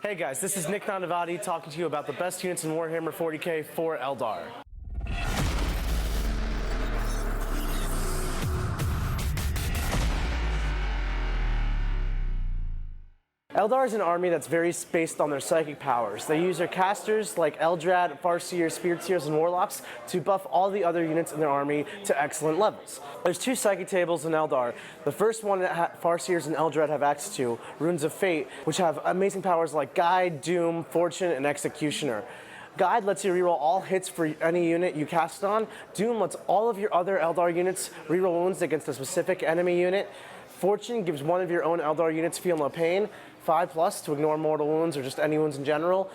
Hey guys, this is Nick Nanavati talking to you about the best units in Warhammer 40k for Eldar. Eldar is an army that's very based on their psychic powers. They use their casters like Eldrad, Farseers, Spiritseers, and Warlocks to buff all the other units in their army to excellent levels. There's two psychic tables in Eldar. The first one that Farseers and Eldrad have access to, Runes of Fate, which have amazing powers like Guide, Doom, Fortune, and Executioner. Guide lets you reroll all hits for any unit you cast on. Doom lets all of your other Eldar units reroll wounds against a specific enemy unit. Fortune gives one of your own Eldar units feel no pain, 5+ to ignore mortal wounds or just any wounds in general.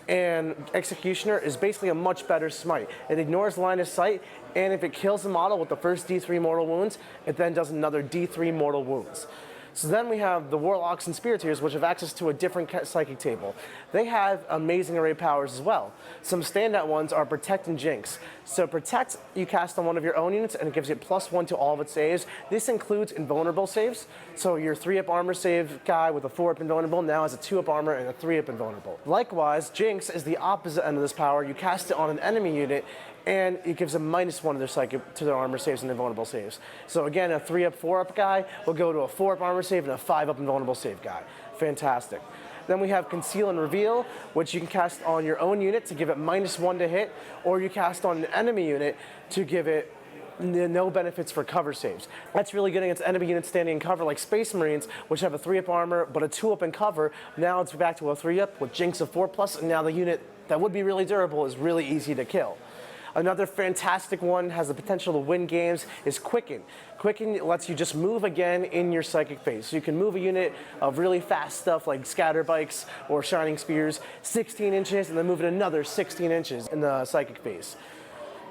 And Executioner is basically a much better smite. It ignores line of sight, and if it kills the model with the first D3 mortal wounds, it then does another D3 mortal wounds. So then we have the Warlocks and Spiritseers, which have access to a different psychic table. They have amazing array powers as well. Some standout ones are Protect and Jinx. So Protect, you cast on one of your own units, and it gives you +1 to all of its saves. This includes invulnerable saves. So your 3-up armor save guy with a 4-up invulnerable now has a 2-up armor and a 3-up invulnerable. Likewise, Jinx is the opposite end of this power. You cast it on an enemy unit, and it gives a -1 to their psychic, to their armor saves and invulnerable saves. So again, a 3-up, 4-up guy will go to a 4-up armor save and a 5-up invulnerable save guy. Fantastic. Then we have Conceal and Reveal, which you can cast on your own unit to give it -1 to hit, or you cast on an enemy unit to give it no benefits for cover saves. That's really good against enemy units standing in cover like Space Marines, which have a 3-up armor but a 2-up in cover. Now it's back to a 3-up with Jinx of 4+, and now the unit that would be really durable is really easy to kill. Another fantastic one, has the potential to win games, is Quicken. Quicken lets you just move again in your psychic phase. So you can move a unit of really fast stuff like Scatter Bikes or Shining Spears 16 inches and then move it another 16 inches in the psychic phase.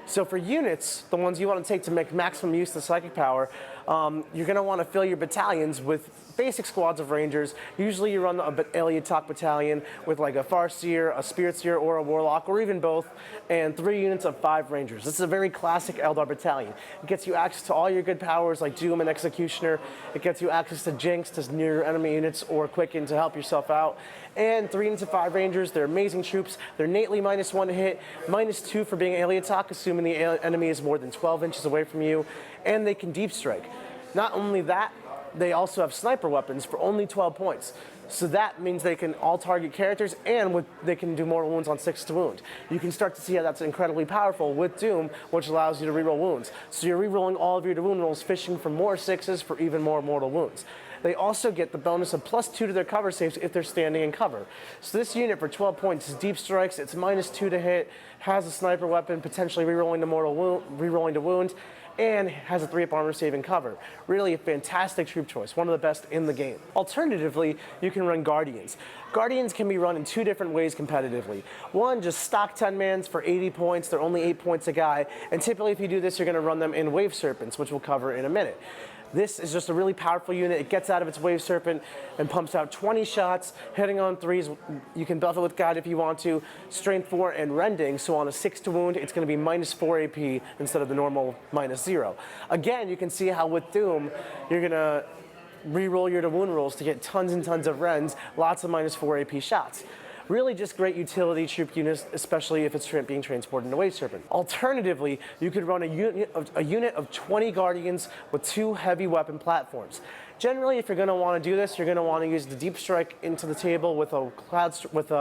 So for units, the ones you want to take to make maximum use of the psychic power, you're going to want to fill your battalions with basic squads of Rangers. Usually you run an Eldar battalion with like a Farseer, a Spiritseer, or a Warlock, or even both, and 3 units of 5 Rangers. This is a very classic Eldar battalion. It gets you access to all your good powers like Doom and Executioner. It gets you access to Jinx to near enemy units or Quicken to help yourself out. And 3 units of 5 Rangers, they're amazing troops. They're innately -1 to hit, -2 for being Eldar, assuming the enemy is more than 12 inches away from you, and they can deep strike. Not only that, they also have sniper weapons for only 12 points. So that means they can all target characters, and they can do mortal wounds on 6 to wound. You can start to see how that's incredibly powerful with Doom, which allows you to reroll wounds. So you're rerolling all of your wound rolls, fishing for more 6s for even more mortal wounds. They also get the bonus of +2 to their cover saves if they're standing in cover. So this unit for 12 points is deep strikes, it's -2 to hit, has a sniper weapon, potentially rerolling to wound, and has a 3-up armor save in cover. Really a fantastic troop choice, one of the best in the game. Alternatively, you can run Guardians. Guardians can be run in 2 different ways competitively. One, just stock 10-mans for 80 points, they're only 8 points a guy, and typically if you do this, you're going to run them in Wave Serpents, which we'll cover in a minute. This is just a really powerful unit. It gets out of its Wave Serpent and pumps out 20 shots, hitting on 3s. You can buff it with Guide if you want to, Strength 4 and Rending, so on a 6 to wound, it's going to be -4 AP instead of the normal -0. Again, you can see how with Doom, you're going to re-roll your to wound rolls to get tons and tons of Rends, lots of -4 AP shots. Really just great utility troop units, especially if it's being transported in a Wave Serpent. Alternatively, you could run a unit of 20 Guardians with 2 heavy weapon platforms. Generally, if you're going to want to do this, you're going to want to use the Deep Strike into the table with a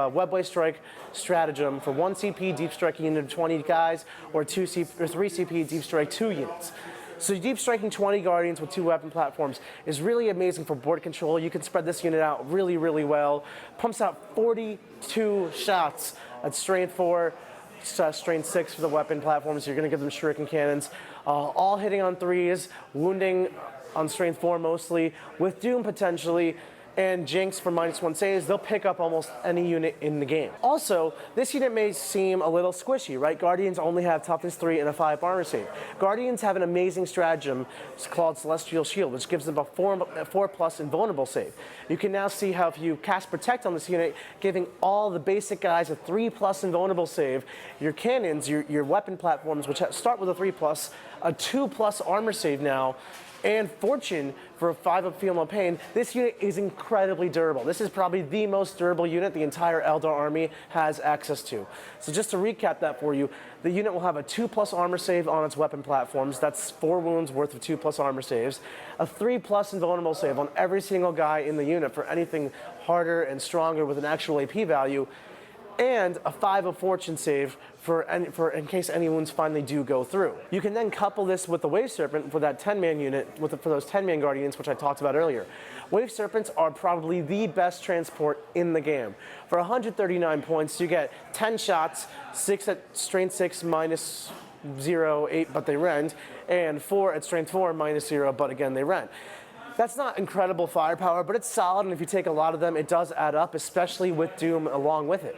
Webway Strike stratagem for 1 CP Deep Strike unit of 20 guys, or 3 CP Deep Strike 2 units. So deep striking 20 Guardians with 2 weapon platforms is really amazing for board control. You can spread this unit out really, really well. Pumps out 42 shots at Strength 4, Strength 6 for the weapon platforms. You're going to give them Shuriken Cannons. All hitting on 3s, wounding on Strength 4 mostly, with Doom potentially, and Jinx for -1 saves. They'll pick up almost any unit in the game. Also, this unit may seem a little squishy, right? Guardians only have toughness 3 and a 5 armor save. Guardians have an amazing stratagem called Celestial Shield, which gives them a 4+ invulnerable save. You can now see how if you cast Protect on this unit, giving all the basic guys a 3+ invulnerable save, your cannons, your weapon platforms, which start with a 3+, a 2+ armor save now, And Fortune for 5 up Feel No Pain, this unit is incredibly durable. This is probably the most durable unit the entire Eldar army has access to. So just to recap that for you, the unit will have a 2+ armor save on its weapon platforms. That's 4 wounds worth of 2+ armor saves. A 3+ invulnerable save on every single guy in the unit for anything harder and stronger with an actual AP value. And a 5 of Fortune save for in case any wounds finally do go through. You can then couple this with the Wave Serpent for that 10-man unit, for those 10-man Guardians, which I talked about earlier. Wave Serpents are probably the best transport in the game. For 139 points, you get 10 shots, 6 at strength 6 minus 0, 8, but they rend, and 4 at strength 4 minus 0, but again they rend. That's not incredible firepower, but it's solid, and if you take a lot of them, it does add up, especially with Doom along with it.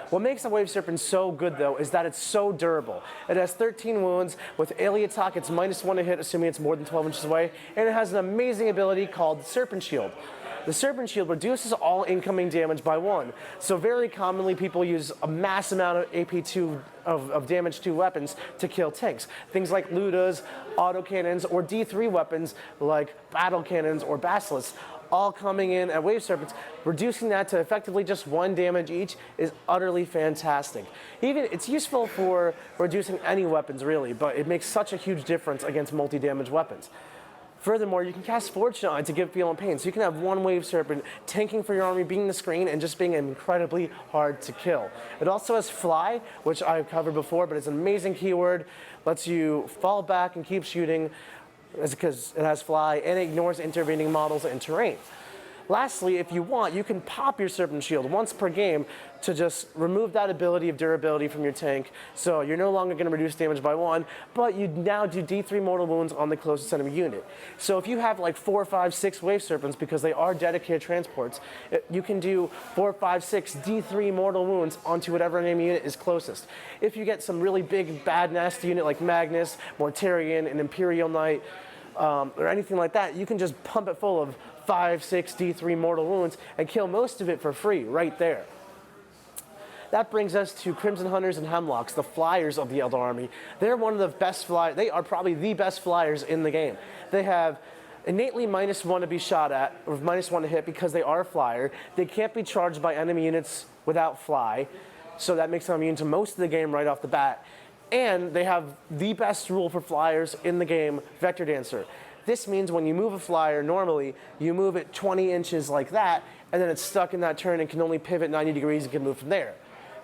What makes the Wave Serpent so good, though, is that it's so durable. It has 13 wounds. With Aeoltalk, it's -1 to hit, assuming it's more than 12 inches away, and it has an amazing ability called Serpent Shield. The Serpent Shield reduces all incoming damage by 1. So very commonly, people use a mass amount of AP2 of damage to weapons to kill tanks. Things like Ludas, autocannons, or D3 weapons like battle cannons or basilisks, all coming in at Wave Serpents. Reducing that to effectively just 1 damage each is utterly fantastic. Even it's useful for reducing any weapons really, but it makes such a huge difference against multi-damage weapons. Furthermore, you can cast Fortune on it to give Feel No Pain, so you can have 1 Wave Serpent tanking for your army, being the screen, and just being incredibly hard to kill. It also has Fly, which I've covered before, but it's an amazing keyword. Lets you fall back and keep shooting, because it has Fly, and it ignores intervening models and terrain. Lastly, if you want, you can pop your Serpent Shield once per game to just remove that ability of durability from your tank. So you're no longer going to reduce damage by 1, but you now do D3 mortal wounds on the closest enemy unit. So if you have like 4, 5, 6 Wave Serpents, because they are dedicated transports, you can do 4, 5, 6 D3 mortal wounds onto whatever enemy unit is closest. If you get some really big, bad, nasty unit like Magnus, Mortarion, an Imperial Knight, or anything like that, you can just pump it full of 5, 6 D3 mortal wounds and kill most of it for free right there. That brings us to Crimson Hunters and Hemlocks, the flyers of the Eldar army. They're one of the best flyers. They are probably the best flyers in the game. They have innately -1 to be shot at, or -1 to hit because they are a flyer. They can't be charged by enemy units without fly, so that makes them immune to most of the game right off the bat. And they have the best rule for flyers in the game, Vector Dancer. This means when you move a flyer normally, you move it 20 inches like that, and then it's stuck in that turn and can only pivot 90 degrees and can move from there.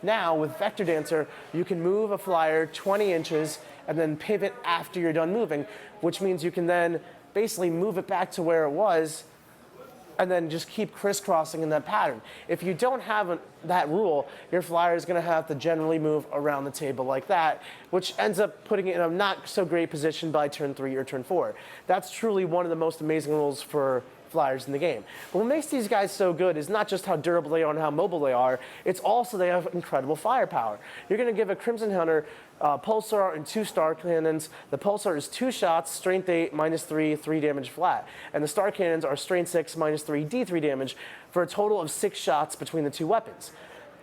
Now, with Vector Dancer, you can move a flyer 20 inches and then pivot after you're done moving, which means you can then basically move it back to where it was and then just keep crisscrossing in that pattern. If you don't have that rule, your flyer is going to have to generally move around the table like that, which ends up putting it in a not so great position by turn 3 or turn 4. That's truly one of the most amazing rules for flyers in the game. But what makes these guys so good is not just how durable they are and how mobile they are, it's also they have incredible firepower. You're going to give a Crimson Hunter Pulsar and 2 Star Cannons. The Pulsar is 2 shots, strength 8, -3, 3 damage flat. And the Star Cannons are strength 6, -3, D3 damage, for a total of 6 shots between the 2 weapons.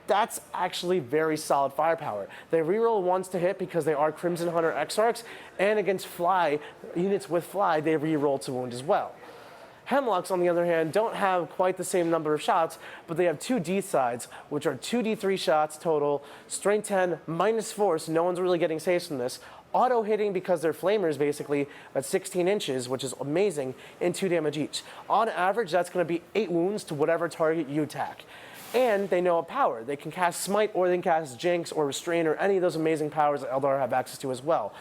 That's actually very solid firepower. They reroll 1s to hit because they are Crimson Hunter Exarchs, and against fly, units with fly, they reroll to wound as well. Hemlocks, on the other hand, don't have quite the same number of shots, but they have 2 D-sides, which are 2 D3 shots total, strength 10, -4, so no one's really getting saves from this. Auto hitting because they're flamers, basically, at 16 inches, which is amazing, and 2 damage each. On average, that's going to be 8 wounds to whatever target you attack. And they know a power. They can cast Smite, or they can cast Jinx, or Restrain, or any of those amazing powers that Eldar have access to as well.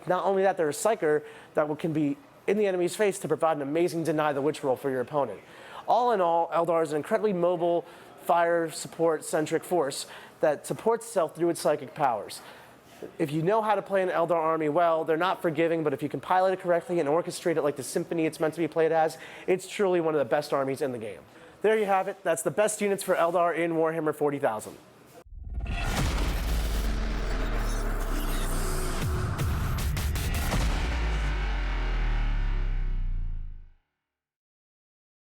Not only that, they're a Psyker that can be in the enemy's face to provide an amazing Deny the Witch roll for your opponent. All in all, Eldar is an incredibly mobile, fire support-centric force that supports itself through its psychic powers. If you know how to play an Eldar army well, they're not forgiving, but if you can pilot it correctly and orchestrate it like the symphony it's meant to be played as, it's truly one of the best armies in the game. There you have it. That's the best units for Eldar in Warhammer 40,000.